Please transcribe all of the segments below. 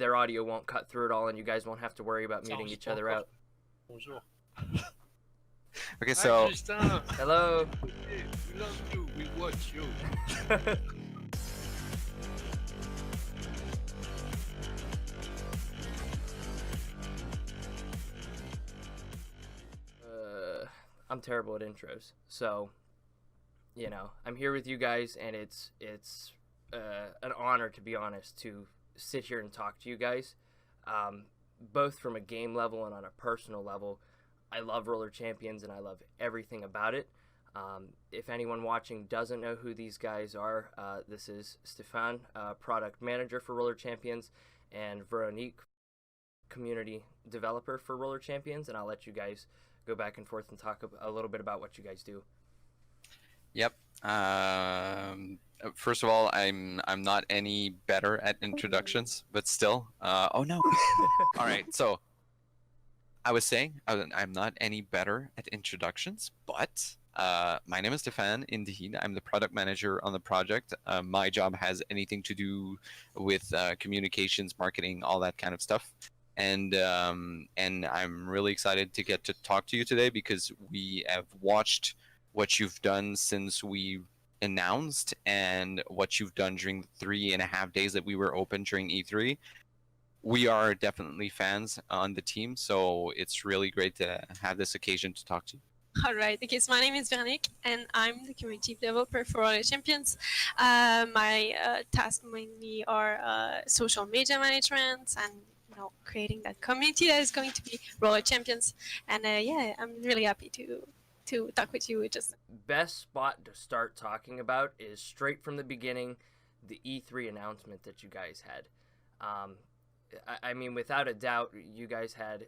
their audio won't cut through it all, and you guys won't have to worry about muting each other out. Bonjour. Okay, so... Hi, Justin. Hello. Hey, we love you. We watch you. I'm terrible at intros, so you know I'm here with you guys, and it's an honor, to be honest, to sit here and talk to you guys, both from a game level and on a personal level. I love Roller Champions, and I love everything about it. If anyone watching doesn't know who these guys are, this is Stephane, product manager for Roller Champions, and Veronique, community developer for Roller Champions, and I'll let you guys go back and forth and talk a little bit about what you guys do. Yep. First of all, I'm not any better at introductions, but still. Oh no. All right. So I was saying I'm not any better at introductions, but my name is Stephane. Indeed, I'm the product manager on the project. My job has anything to do with communications, marketing, all that kind of stuff. And I'm really excited to get to talk to you today because we have watched what you've done since we announced and what you've done during the 3.5 days that we were open during E3. We are definitely fans on the team, so it's really great to have this occasion to talk to you. All right. Okay, so my name is Veronique, and I'm the community developer for Roller Champions. My tasks mainly are social media management and creating that community that is going to be Roller Champions. And yeah, I'm really happy to talk with you. Just best spot to start talking about is straight from the beginning, the E3 announcement that you guys had. I mean, without a doubt, you guys had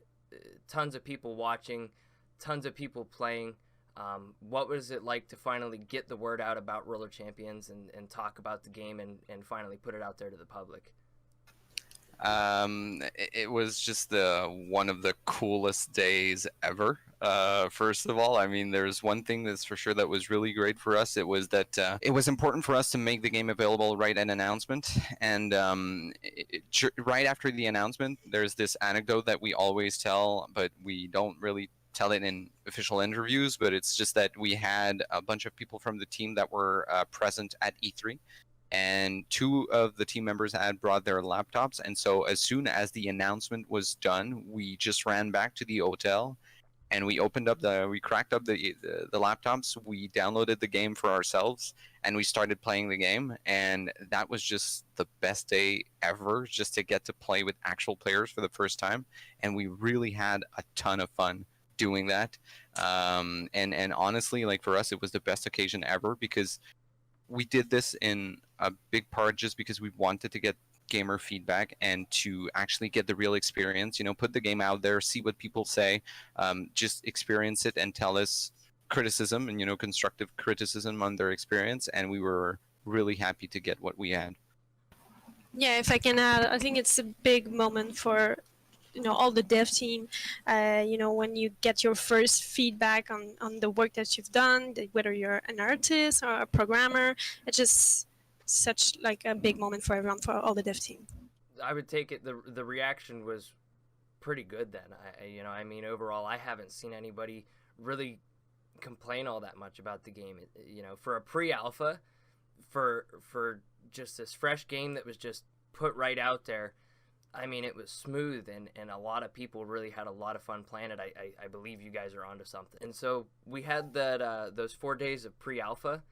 tons of people watching, tons of people playing. What was it like to finally get the word out about Roller Champions and talk about the game and finally put it out there to the public? It was just one of the coolest days ever. First of all, I mean, there's one thing that's for sure that was really great for us. It was that it was important for us to make the game available right at announcement. And right after the announcement, there's this anecdote that we always tell, but we don't really tell it in official interviews. But it's just that we had a bunch of people from the team that were present at E3. And 2 of the team members had brought their laptops, and so as soon as the announcement was done, we just ran back to the hotel, and we cracked up the laptops, we downloaded the game for ourselves, and we started playing the game, and that was just the best day ever, just to get to play with actual players for the first time, and we really had a ton of fun doing that, and honestly, like for us, it was the best occasion ever, because we did this in a big part just because we wanted to get gamer feedback and to actually get the real experience, put the game out there, see what people say, just experience it and tell us criticism and, constructive criticism on their experience. And we were really happy to get what we had. yeah, if I can add, I think it's a big moment for all the dev team, when you get your first feedback on the work that you've done, whether you're an artist or a programmer, it's just such like a big moment for everyone, for all the dev team. I would take it the reaction was pretty good then. I mean, overall, I haven't seen anybody really complain all that much about the game. For a pre-alpha, for just this fresh game that was just put right out there, I mean, it was smooth, and a lot of people really had a lot of fun playing it. I believe you guys are onto something. And so we had those 4 days of pre-alpha.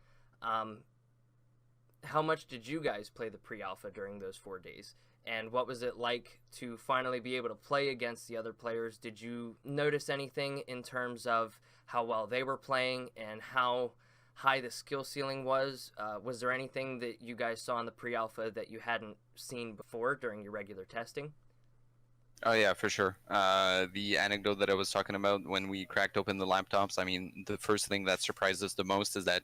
How much did you guys play the pre-alpha during those 4 days? And what was it like to finally be able to play against the other players? Did you notice anything in terms of how well they were playing and how high the skill ceiling was? Was there anything that you guys saw in the pre-alpha that you hadn't seen before during your regular testing? Oh yeah, for sure. The anecdote that I was talking about when we cracked open the laptops, I mean, the first thing that surprised us the most is that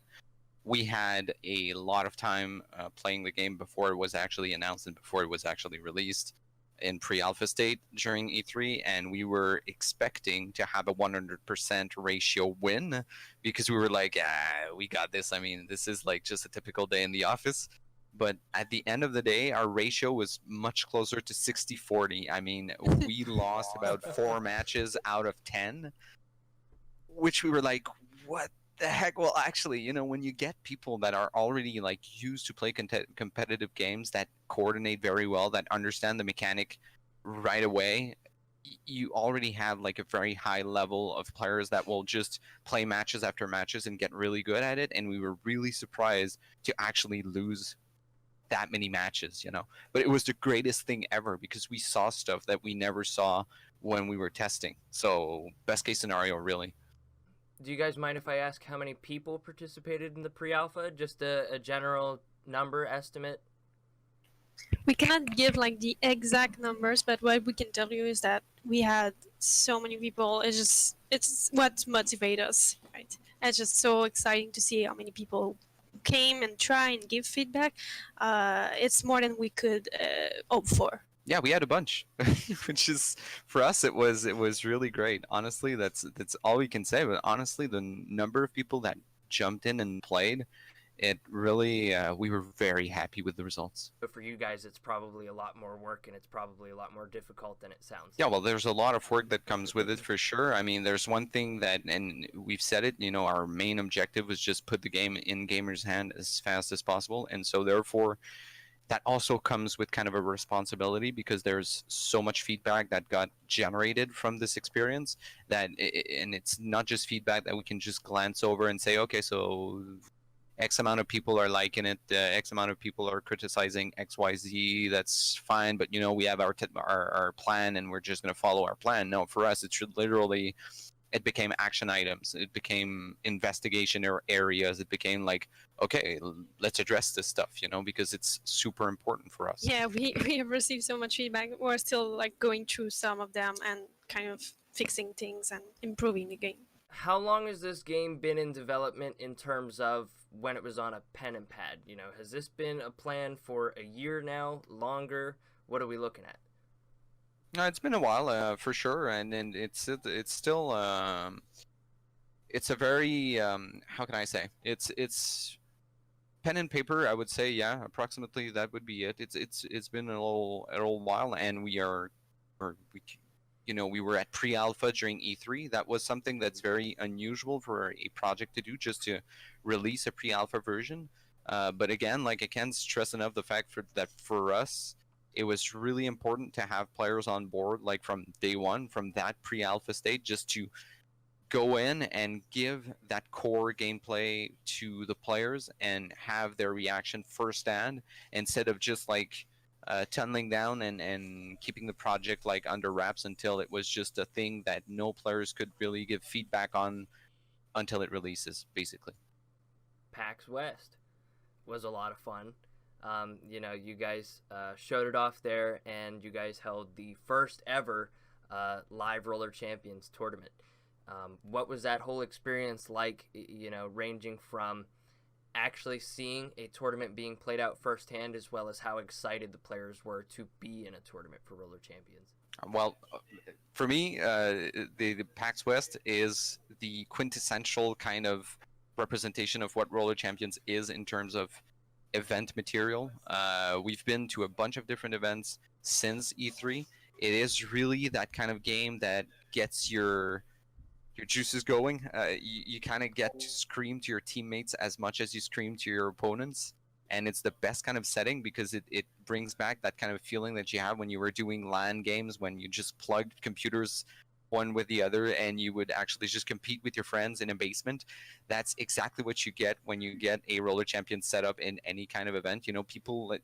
we had a lot of time playing the game before it was actually announced and before it was actually released in pre-alpha state during E3, and we were expecting to have a 100% ratio win because we were like, we got this. I mean, this is like just a typical day in the office. But at the end of the day, our ratio was much closer to 60-40. I mean, we lost about 4 matches out of 10, which we were like, what the heck? Well, actually, when you get people that are already like used to play competitive games, that coordinate very well, that understand the mechanic right away, you already have like a very high level of players that will just play matches after matches and get really good at it. And we were really surprised to actually lose that many matches, but it was the greatest thing ever because we saw stuff that we never saw when we were testing. So best case scenario, really. Do you guys mind if I ask how many people participated in the pre-alpha? Just a general number estimate? We cannot give like the exact numbers, but what we can tell you is that we had so many people. It's what motivates us, right? It's just so exciting to see how many people came and try and give feedback. It's more than we could hope for. Yeah, we had a bunch, which is, for us, it was really great. Honestly, that's all we can say. But honestly, the number of people that jumped in and played, it really, we were very happy with the results. But for you guys, it's probably a lot more work, and it's probably a lot more difficult than it sounds. Yeah, well, there's a lot of work that comes with it for sure. I mean, there's one thing that, and we've said it, our main objective was just put the game in gamers' hand as fast as possible, and so therefore, that also comes with kind of a responsibility because there's so much feedback that got generated from this experience and it's not just feedback that we can just glance over and say, okay, so X amount of people are liking it, X amount of people are criticizing XYZ, that's fine, but we have our plan and we're just going to follow our plan. No, for us, it should literally, it became action items, it became investigation areas, it became like, okay, let's address this stuff, because it's super important for us. Yeah, we have received so much feedback. We're still like going through some of them and kind of fixing things and improving the game. How long has this game been in development in terms of when it was on a pen and pad? Has this been a plan for a year now, longer? What are we looking at? It's been a while, for sure, and it's still it's a very how can I say, it's pen and paper, I would say. Yeah, approximately that would be it. It's been a little while, and we were at pre-alpha during E3. That was something that's very unusual for a project to do, just to release a pre-alpha version. But again, like, I can't stress enough the fact that for us, it was really important to have players on board, like from day one, from that pre-alpha state, just to go in and give that core gameplay to the players and have their reaction firsthand, instead of just like tunneling down and keeping the project like under wraps until it was just a thing that no players could really give feedback on until it releases, basically. PAX West was a lot of fun. You guys showed it off there, and you guys held the first ever live Roller Champions tournament. What was that whole experience like, ranging from actually seeing a tournament being played out firsthand, as well as how excited the players were to be in a tournament for Roller Champions? Well, for me, the PAX West is the quintessential kind of representation of what Roller Champions is in terms of event material. We've been to a bunch of different events since E3. It is really that kind of game that gets your juices going. You kind of get to scream to your teammates as much as you scream to your opponents, and it's the best kind of setting because it brings back that kind of feeling that you have when you were doing LAN games, when you just plugged computers one with the other and you would actually just compete with your friends in a basement. That's exactly what you get when you get a Roller Champions setup in any kind of event. People,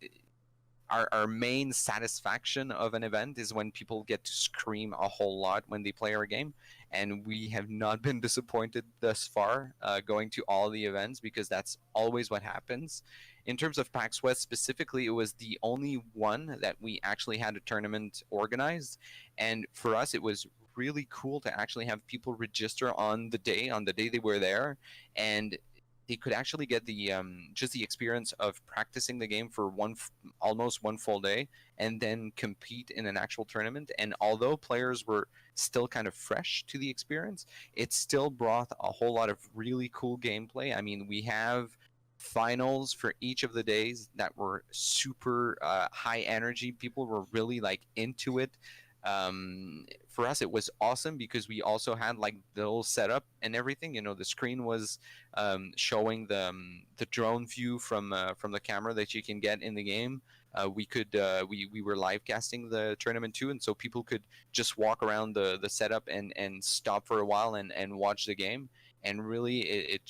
our main satisfaction of an event is when people get to scream a whole lot when they play our game, and we have not been disappointed thus far going to all the events, because that's always what happens. In terms of PAX West specifically, it was the only one that we actually had a tournament organized, and for us it was really cool to actually have people register on the day they were there, and they could actually get the just the experience of practicing the game for almost one full day, and then compete in an actual tournament. And although players were still kind of fresh to the experience, it still brought a whole lot of really cool gameplay. I mean, we have finals for each of the days that were super high energy. People were really like into it. For us, it was awesome because we also had like the whole setup and everything. You know, the screen was showing the drone view from the camera that you can get in the game. We were live casting the tournament too, and so people could just walk around the setup and stop for a while and watch the game. And really, it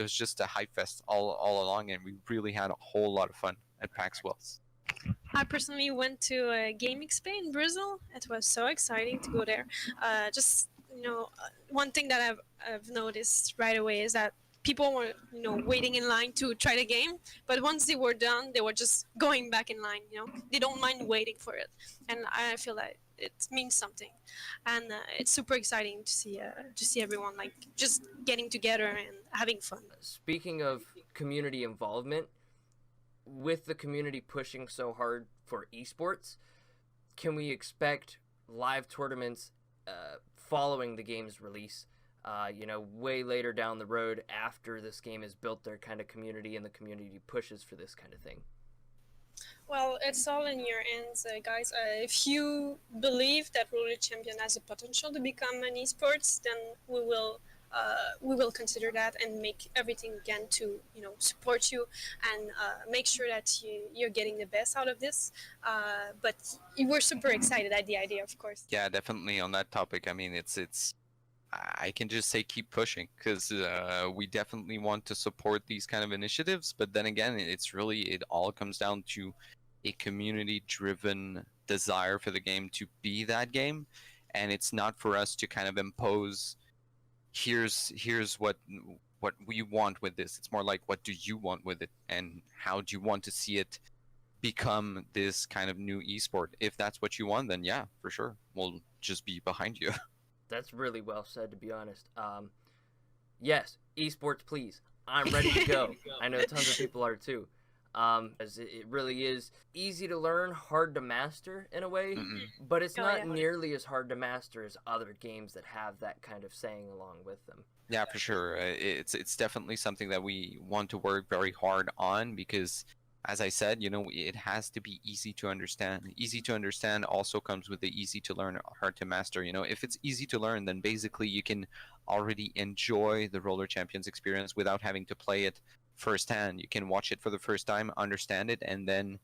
was just a hype fest all along, and we really had a whole lot of fun at PAX Wells. I personally went to Game Expo in Brazil. It was so exciting to go there. Just one thing that I've noticed right away is that people were waiting in line to try the game, but once they were done, they were just going back in line. They don't mind waiting for it, and I feel that it means something, and it's super exciting to see everyone like just getting together and having fun. Speaking of community involvement, with the community pushing so hard for esports, can we expect live tournaments following the game's release? Way later down the road after this game has built their kind of community and the community pushes for this kind of thing? Well, it's all in your hands, guys. If you believe that Roller Champion has the potential to become an esports, then we will consider that and make everything again to support you and make sure that you're getting the best out of this. But we're super excited at the idea, of course. Yeah, definitely on that topic. I mean, it's I can just say keep pushing because we definitely want to support these kind of initiatives. But then again, it all comes down to a community-driven desire for the game to be that game, and it's not for us to kind of impose. Here's what we want with this. It's more like, what do you want with it, and how do you want to see it become this kind of new esport? If that's what you want, then yeah, for sure, we'll just be behind you. That's really well said, to be honest. Yes, esports, please. I'm ready to go. I know tons of people are too. As it really is easy to learn, hard to master in a way, but it's not nearly as hard to master as other games that have that kind of saying along with them. Yeah, for sure. It's definitely something that we want to work very hard on because, as I said, it has to be easy to understand. Easy to understand also comes with the easy to learn, hard to master. If it's easy to learn, then basically you can already enjoy the Roller Champions experience without having to play it firsthand. You can watch it for the first time, understand it, and then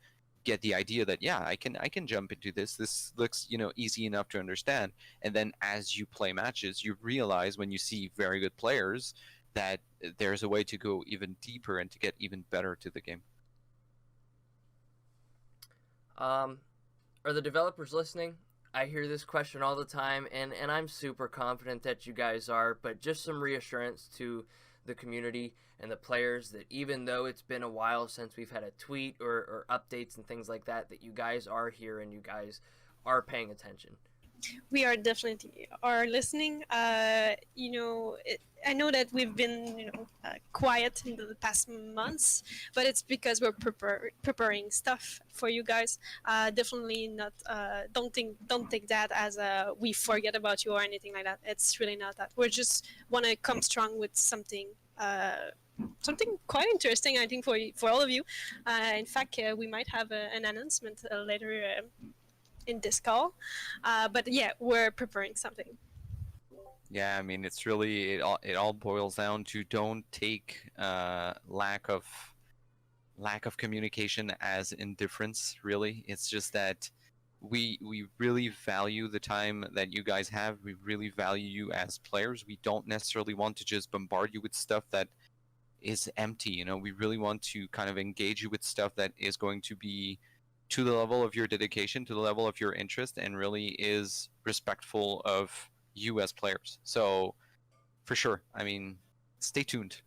get the idea that I can jump into this. This looks easy enough to understand. And then as you play matches, you realize when you see very good players that there's a way to go even deeper and to get even better to the game. Are the developers listening? I hear this question all the time, and I'm super confident that you guys are, but just some reassurance to the community and the players that even though it's been a while since we've had a tweet or updates and things like that, that you guys are here and you guys are paying attention. We are definitely listening. I know that we've been quiet in the past months, but it's because we're preparing stuff for you guys. Definitely not. Don't take that as we forget about you or anything like that. It's really not that. We just want to come strong with something. Something quite interesting, I think, for all of you. In fact, we might have an announcement later in this call, but yeah, we're preparing something. Yeah, I mean, it's really it all boils down to don't take lack of communication as indifference. Really, it's just that we really value the time that you guys have. We really value you as players. We don't necessarily want to just bombard you with stuff that is empty. We really want to kind of engage you with stuff that is going to be to the level of your dedication, to the level of your interest, and really is respectful of you as players. So, for sure, I mean, stay tuned.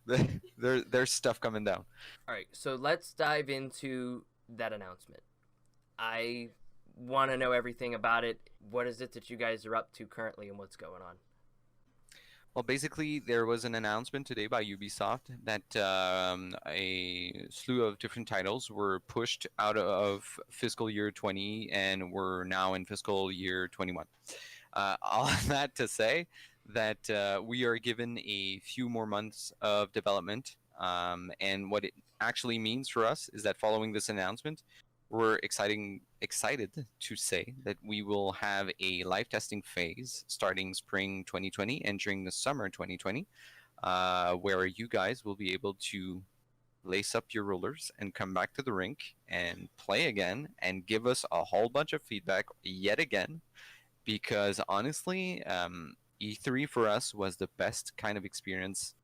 There's stuff coming down. All right, so let's dive into that announcement. I want to know everything about it. What is it that you guys are up to currently and what's going on? Well, basically, there was an announcement today by Ubisoft that a slew of different titles were pushed out of fiscal year 20 and we're now in fiscal year 21. All that to say that we are given a few more months of development And what it actually means for us is that following this announcement, we're excited to say that we will have a live testing phase starting spring 2020, entering the summer 2020, where you guys will be able to lace up your rollers and come back to the rink and play again and give us a whole bunch of feedback yet again. Because honestly, E3 for us was the best kind of experience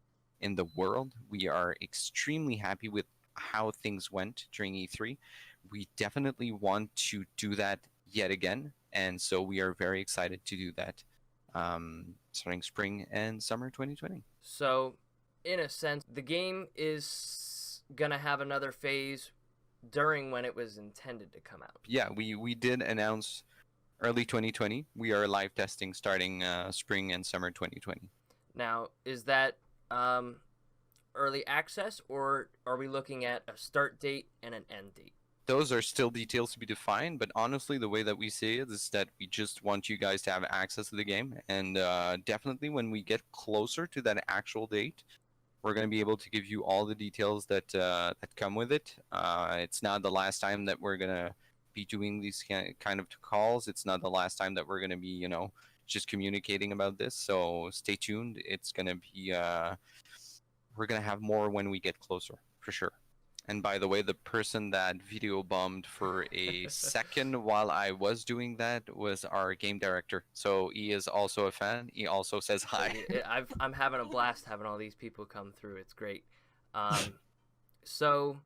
in the world. We are extremely happy with how things went during E3. We definitely want to do that yet again, and so we are very excited to do that starting spring and summer 2020. So, in a sense, the game is gonna have another phase during when it was intended to come out. Yeah, we did announce early 2020. We are live testing starting spring and summer 2020. Now, is that early access, or are we looking at a start date and an end date? Those are still details to be defined, but honestly, the way that we see it is that we just want you guys to have access to the game, and definitely when we get closer to that actual date, we're going to be able to give you all the details that that come with it. It's not the last time that we're going to be doing these kind of calls. It's not the last time that we're going to be, you know, just communicating about this. So stay tuned. It's going to be, we're going to have more when we get closer, for sure. And by the way, the person that video bombed for a second while I was doing that was our game director. So he is also a fan. He also says hi. I'm having a blast having all these people come through. It's great. So,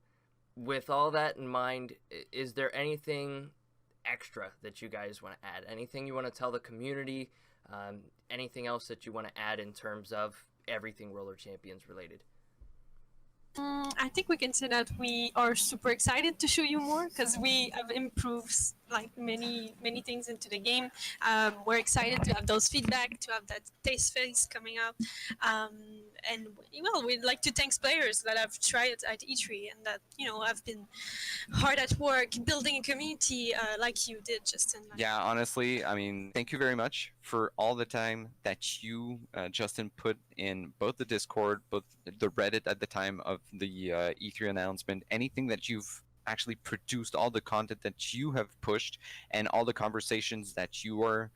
with all that in mind, is there anything extra that you guys want to add? Anything you want to tell the community? Anything else that you want to add in terms of everything Roller Champions related? I think we can say that we are super excited to show you more because we have improved like many things into the game. We're excited to have those feedback, to have that taste phase coming up, and well, we'd like to thank players that have tried it at E3 and that have been hard at work building a community like you did, Justin. Yeah, honestly, I mean, thank you very much for all the time that you, Justin, put in both the Discord, both the Reddit at the time of the E3 announcement, anything that you've actually produced, all the content that you have pushed, and all the conversations that you are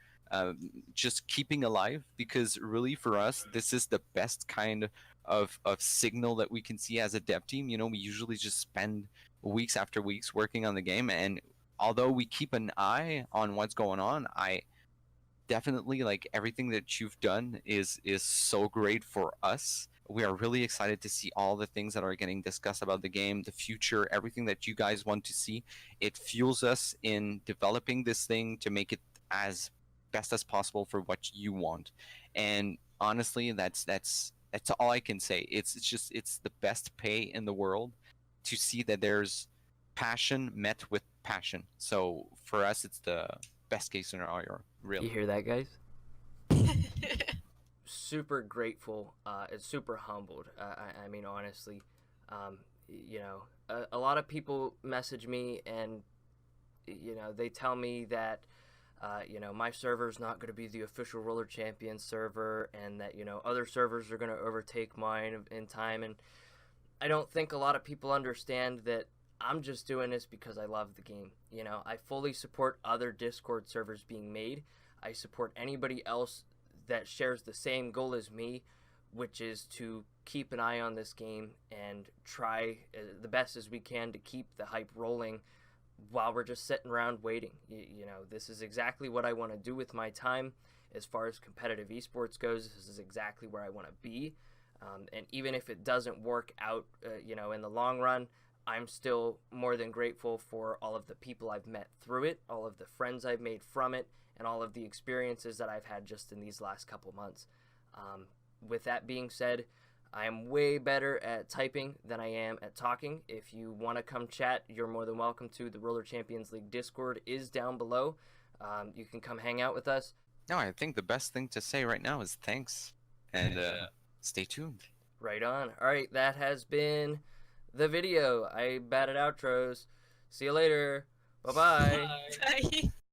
just keeping alive, because really for us, this is the best kind of signal that we can see as a dev team. You know, we usually just spend weeks after weeks working on the game, and although we keep an eye on what's going on, I definitely like everything that you've done is so great for us. We are really excited to see all the things that are getting discussed about the game, the future, everything that you guys want to see. It fuels us in developing this thing to make it as best as possible for what you want. And honestly, that's all I can say. It's the best pay in the world to see that there's passion met with passion. So for us, it's the best case scenario, really. You hear that, guys? Super grateful and super humbled. I mean, honestly, a lot of people message me and, they tell me that, my server's not going to be the official Roller Champions server and that, other servers are going to overtake mine in time. And I don't think a lot of people understand that I'm just doing this because I love the game. I fully support other Discord servers being made. I support anybody else that shares the same goal as me, which is to keep an eye on this game and try the best as we can to keep the hype rolling while we're just sitting around waiting. This is exactly what I want to do with my time. As far as competitive esports goes, this is exactly where I want to be. And even if it doesn't work out, in the long run, I'm still more than grateful for all of the people I've met through it, all of the friends I've made from it, and all of the experiences that I've had just in these last couple months. With that being said, I am way better at typing than I am at talking. If you want to come chat, you're more than welcome to. The Roller Champions League Discord is down below. You can come hang out with us. No, I think the best thing to say right now is thanks, and stay tuned. Right on. All right, that has been the video. I batted outros. See you later. Bye-bye. Bye.